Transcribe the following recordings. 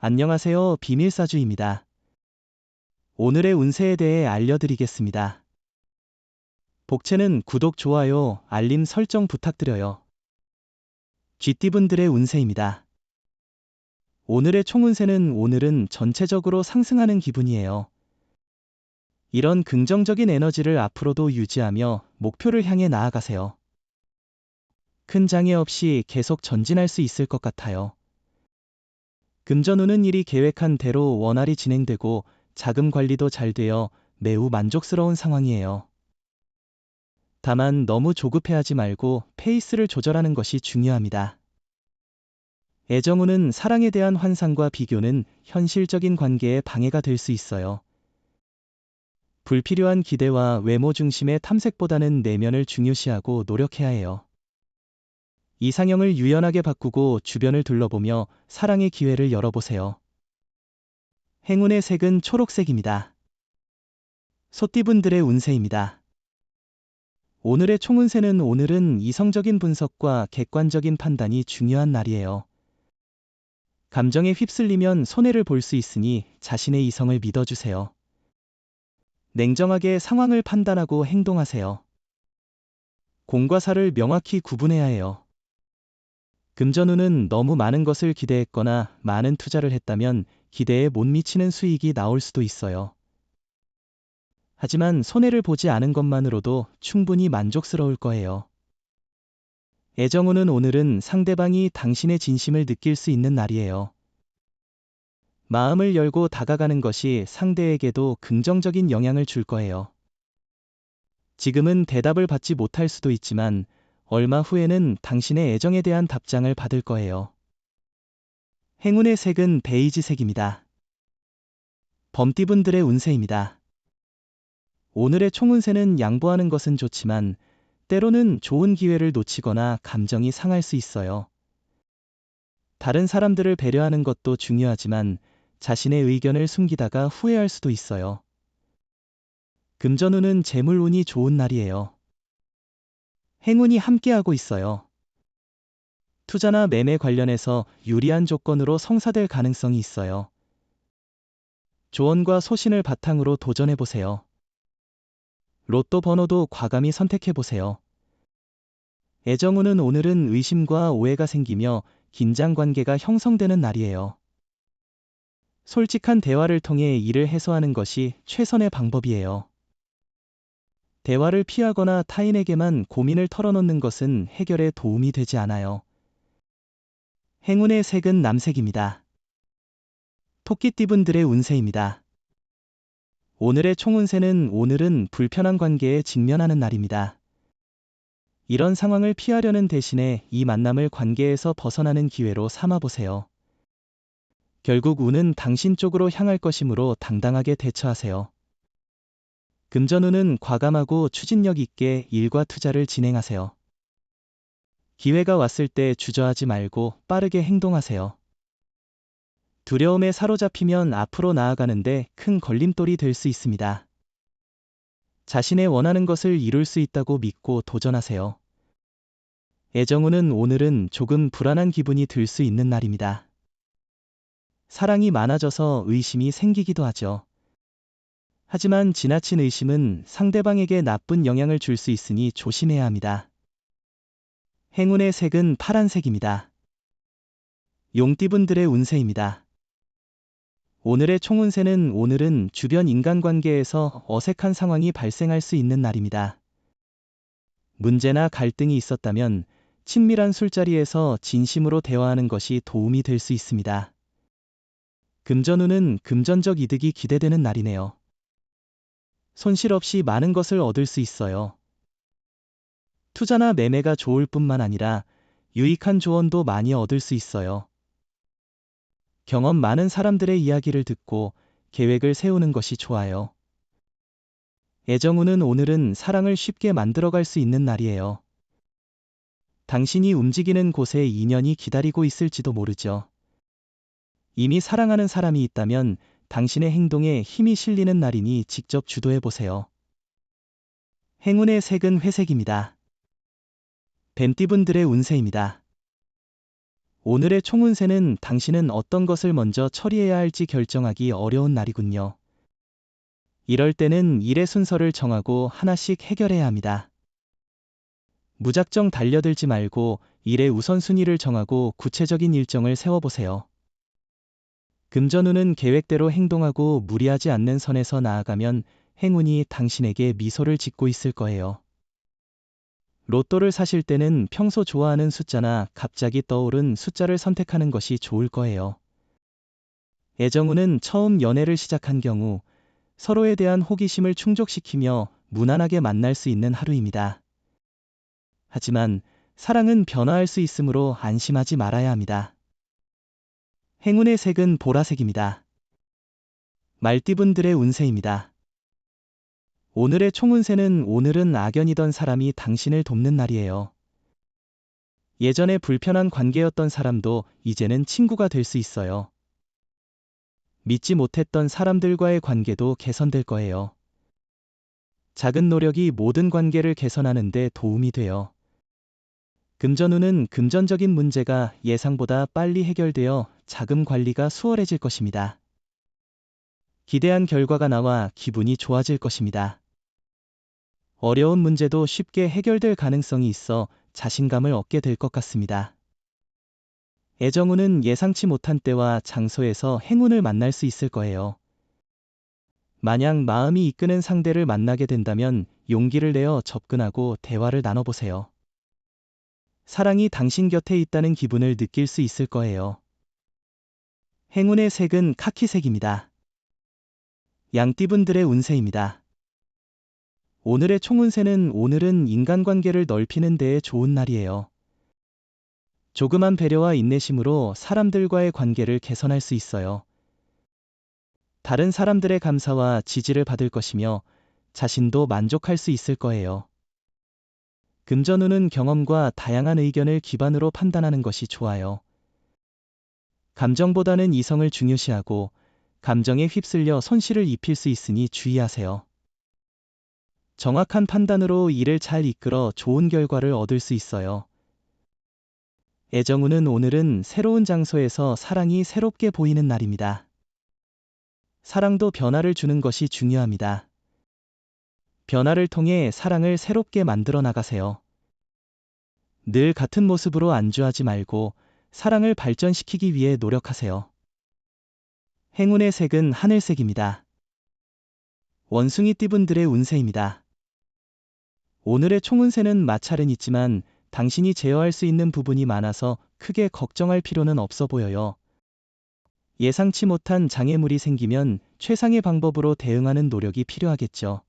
안녕하세요. 비밀사주입니다. 오늘의 운세에 대해 알려드리겠습니다. 복채는 구독, 좋아요, 알림 설정 부탁드려요. 쥐띠분들의 운세입니다. 오늘의 총운세는 오늘은 전체적으로 상승하는 기분이에요. 이런 긍정적인 에너지를 앞으로도 유지하며 목표를 향해 나아가세요. 큰 장애 없이 계속 전진할 수 있을 것 같아요. 금전운은 일이 계획한 대로 원활히 진행되고 자금 관리도 잘 되어 매우 만족스러운 상황이에요. 다만 너무 조급해하지 말고 페이스를 조절하는 것이 중요합니다. 애정운은 사랑에 대한 환상과 비교는 현실적인 관계에 방해가 될 수 있어요. 불필요한 기대와 외모 중심의 탐색보다는 내면을 중요시하고 노력해야 해요. 이상형을 유연하게 바꾸고 주변을 둘러보며 사랑의 기회를 열어보세요. 행운의 색은 초록색입니다. 소띠분들의 운세입니다. 오늘의 총운세는 오늘은 이성적인 분석과 객관적인 판단이 중요한 날이에요. 감정에 휩쓸리면 손해를 볼 수 있으니 자신의 이성을 믿어주세요. 냉정하게 상황을 판단하고 행동하세요. 공과 사를 명확히 구분해야 해요. 금전운은 너무 많은 것을 기대했거나 많은 투자를 했다면 기대에 못 미치는 수익이 나올 수도 있어요. 하지만 손해를 보지 않은 것만으로도 충분히 만족스러울 거예요. 애정운은 오늘은 상대방이 당신의 진심을 느낄 수 있는 날이에요. 마음을 열고 다가가는 것이 상대에게도 긍정적인 영향을 줄 거예요. 지금은 대답을 받지 못할 수도 있지만 얼마 후에는 당신의 애정에 대한 답장을 받을 거예요. 행운의 색은 베이지색입니다. 범띠분들의 운세입니다. 오늘의 총운세는 양보하는 것은 좋지만 때로는 좋은 기회를 놓치거나 감정이 상할 수 있어요. 다른 사람들을 배려하는 것도 중요하지만 자신의 의견을 숨기다가 후회할 수도 있어요. 금전운은 재물운이 좋은 날이에요. 행운이 함께하고 있어요. 투자나 매매 관련해서 유리한 조건으로 성사될 가능성이 있어요. 조언과 소신을 바탕으로 도전해보세요. 로또 번호도 과감히 선택해보세요. 애정운은 오늘은 의심과 오해가 생기며 긴장 관계가 형성되는 날이에요. 솔직한 대화를 통해 이를 해소하는 것이 최선의 방법이에요. 대화를 피하거나 타인에게만 고민을 털어놓는 것은 해결에 도움이 되지 않아요. 행운의 색은 남색입니다. 토끼띠분들의 운세입니다. 오늘의 총운세는 오늘은 불편한 관계에 직면하는 날입니다. 이런 상황을 피하려는 대신에 이 만남을 관계에서 벗어나는 기회로 삼아보세요. 결국 운은 당신 쪽으로 향할 것이므로 당당하게 대처하세요. 금전운은 과감하고 추진력 있게 일과 투자를 진행하세요. 기회가 왔을 때 주저하지 말고 빠르게 행동하세요. 두려움에 사로잡히면 앞으로 나아가는데 큰 걸림돌이 될 수 있습니다. 자신의 원하는 것을 이룰 수 있다고 믿고 도전하세요. 애정운은 오늘은 조금 불안한 기분이 들 수 있는 날입니다. 사랑이 많아져서 의심이 생기기도 하죠. 하지만 지나친 의심은 상대방에게 나쁜 영향을 줄 수 있으니 조심해야 합니다. 행운의 색은 파란색입니다. 용띠분들의 운세입니다. 오늘의 총운세는 오늘은 주변 인간관계에서 어색한 상황이 발생할 수 있는 날입니다. 문제나 갈등이 있었다면 친밀한 술자리에서 진심으로 대화하는 것이 도움이 될 수 있습니다. 금전운은 금전적 이득이 기대되는 날이네요. 손실 없이 많은 것을 얻을 수 있어요. 투자나 매매가 좋을 뿐만 아니라 유익한 조언도 많이 얻을 수 있어요. 경험 많은 사람들의 이야기를 듣고 계획을 세우는 것이 좋아요. 애정운은 오늘은 사랑을 쉽게 만들어갈 수 있는 날이에요. 당신이 움직이는 곳에 인연이 기다리고 있을지도 모르죠. 이미 사랑하는 사람이 있다면 당신의 행동에 힘이 실리는 날이니 직접 주도해보세요. 행운의 색은 회색입니다. 뱀띠분들의 운세입니다. 오늘의 총운세는 당신은 어떤 것을 먼저 처리해야 할지 결정하기 어려운 날이군요. 이럴 때는 일의 순서를 정하고 하나씩 해결해야 합니다. 무작정 달려들지 말고 일의 우선순위를 정하고 구체적인 일정을 세워보세요. 금전운은 계획대로 행동하고 무리하지 않는 선에서 나아가면 행운이 당신에게 미소를 짓고 있을 거예요. 로또를 사실 때는 평소 좋아하는 숫자나 갑자기 떠오른 숫자를 선택하는 것이 좋을 거예요. 애정운은 처음 연애를 시작한 경우 서로에 대한 호기심을 충족시키며 무난하게 만날 수 있는 하루입니다. 하지만 사랑은 변화할 수 있으므로 안심하지 말아야 합니다. 행운의 색은 보라색입니다. 말띠분들의 운세입니다. 오늘의 총운세는 오늘은 악연이던 사람이 당신을 돕는 날이에요. 예전에 불편한 관계였던 사람도 이제는 친구가 될 수 있어요. 믿지 못했던 사람들과의 관계도 개선될 거예요. 작은 노력이 모든 관계를 개선하는 데 도움이 돼요. 금전운은 금전적인 문제가 예상보다 빨리 해결되어 자금 관리가 수월해질 것입니다. 기대한 결과가 나와 기분이 좋아질 것입니다. 어려운 문제도 쉽게 해결될 가능성이 있어 자신감을 얻게 될 것 같습니다. 애정운은 예상치 못한 때와 장소에서 행운을 만날 수 있을 거예요. 만약 마음이 이끄는 상대를 만나게 된다면 용기를 내어 접근하고 대화를 나눠보세요. 사랑이 당신 곁에 있다는 기분을 느낄 수 있을 거예요. 행운의 색은 카키색입니다. 양띠분들의 운세입니다. 오늘의 총운세는 오늘은 인간관계를 넓히는 데에 좋은 날이에요. 조그만 배려와 인내심으로 사람들과의 관계를 개선할 수 있어요. 다른 사람들의 감사와 지지를 받을 것이며 자신도 만족할 수 있을 거예요. 금전운은 경험과 다양한 의견을 기반으로 판단하는 것이 좋아요. 감정보다는 이성을 중요시하고 감정에 휩쓸려 손실을 입힐 수 있으니 주의하세요. 정확한 판단으로 일을 잘 이끌어 좋은 결과를 얻을 수 있어요. 애정운은 오늘은 새로운 장소에서 사랑이 새롭게 보이는 날입니다. 사랑도 변화를 주는 것이 중요합니다. 변화를 통해 사랑을 새롭게 만들어 나가세요. 늘 같은 모습으로 안주하지 말고 사랑을 발전시키기 위해 노력하세요. 행운의 색은 하늘색입니다. 원숭이띠분들의 운세입니다. 오늘의 총운세는 마찰은 있지만 당신이 제어할 수 있는 부분이 많아서 크게 걱정할 필요는 없어 보여요. 예상치 못한 장애물이 생기면 최상의 방법으로 대응하는 노력이 필요하겠죠.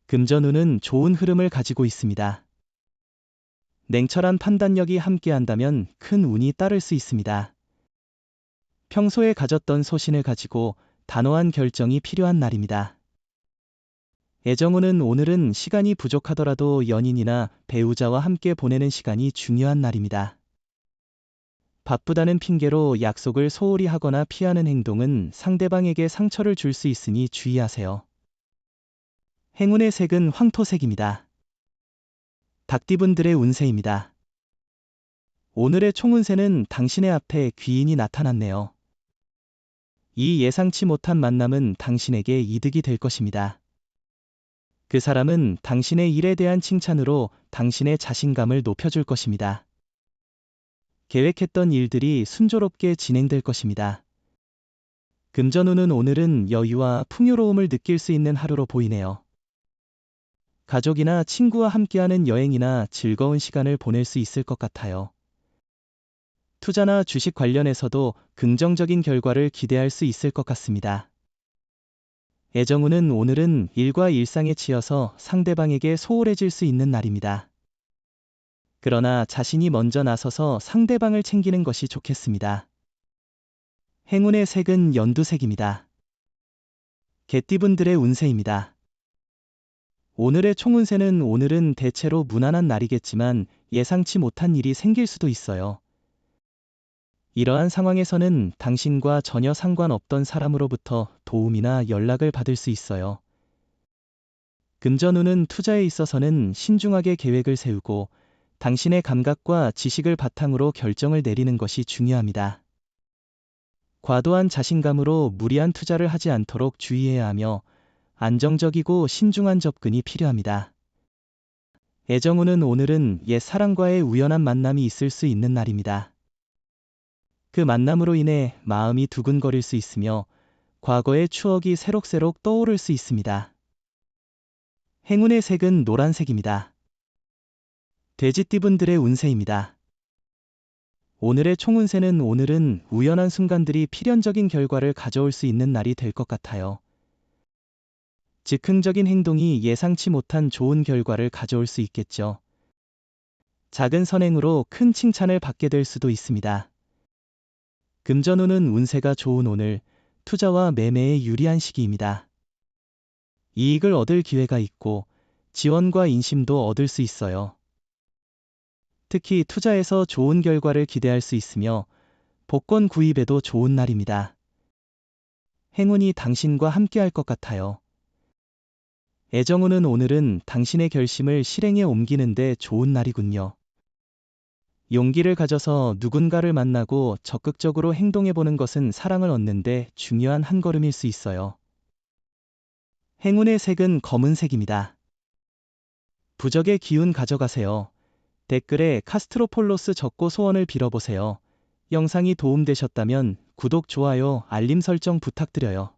금전운은 좋은 흐름을 가지고 있습니다. 냉철한 판단력이 함께한다면 큰 운이 따를 수 있습니다. 평소에 가졌던 소신을 가지고 단호한 결정이 필요한 날입니다. 애정운은 오늘은 시간이 부족하더라도 연인이나 배우자와 함께 보내는 시간이 중요한 날입니다. 바쁘다는 핑계로 약속을 소홀히 하거나 피하는 행동은 상대방에게 상처를 줄 수 있으니 주의하세요. 행운의 색은 황토색입니다. 닭띠분들의 운세입니다. 오늘의 총운세는 당신의 앞에 귀인이 나타났네요. 이 예상치 못한 만남은 당신에게 이득이 될 것입니다. 그 사람은 당신의 일에 대한 칭찬으로 당신의 자신감을 높여줄 것입니다. 계획했던 일들이 순조롭게 진행될 것입니다. 금전운은 오늘은 여유와 풍요로움을 느낄 수 있는 하루로 보이네요. 가족이나 친구와 함께하는 여행이나 즐거운 시간을 보낼 수 있을 것 같아요. 투자나 주식 관련해서도 긍정적인 결과를 기대할 수 있을 것 같습니다. 애정운은 오늘은 일과 일상에 치여서 상대방에게 소홀해질 수 있는 날입니다. 그러나 자신이 먼저 나서서 상대방을 챙기는 것이 좋겠습니다. 행운의 색은 연두색입니다. 개띠분들의 운세입니다. 오늘의 총운세는 오늘은 대체로 무난한 날이겠지만 예상치 못한 일이 생길 수도 있어요. 이러한 상황에서는 당신과 전혀 상관없던 사람으로부터 도움이나 연락을 받을 수 있어요. 금전운은 투자에 있어서는 신중하게 계획을 세우고 당신의 감각과 지식을 바탕으로 결정을 내리는 것이 중요합니다. 과도한 자신감으로 무리한 투자를 하지 않도록 주의해야 하며 안정적이고 신중한 접근이 필요합니다. 애정운은 오늘은 옛 사랑과의 우연한 만남이 있을 수 있는 날입니다. 그 만남으로 인해 마음이 두근거릴 수 있으며 과거의 추억이 새록새록 떠오를 수 있습니다. 행운의 색은 노란색입니다. 돼지띠분들의 운세입니다. 오늘의 총운세는 오늘은 우연한 순간들이 필연적인 결과를 가져올 수 있는 날이 될 것 같아요. 즉흥적인 행동이 예상치 못한 좋은 결과를 가져올 수 있겠죠. 작은 선행으로 큰 칭찬을 받게 될 수도 있습니다. 금전운은 운세가 좋은 오늘, 투자와 매매에 유리한 시기입니다. 이익을 얻을 기회가 있고 지원과 인심도 얻을 수 있어요. 특히 투자에서 좋은 결과를 기대할 수 있으며 복권 구입에도 좋은 날입니다. 행운이 당신과 함께할 것 같아요. 애정운은 오늘은 당신의 결심을 실행에 옮기는데 좋은 날이군요. 용기를 가져서 누군가를 만나고 적극적으로 행동해보는 것은 사랑을 얻는데 중요한 한 걸음일 수 있어요. 행운의 색은 검은색입니다. 부적의 기운 가져가세요. 댓글에 카스트로폴로스 적고 소원을 빌어보세요. 영상이 도움되셨다면 구독, 좋아요, 알림 설정 부탁드려요.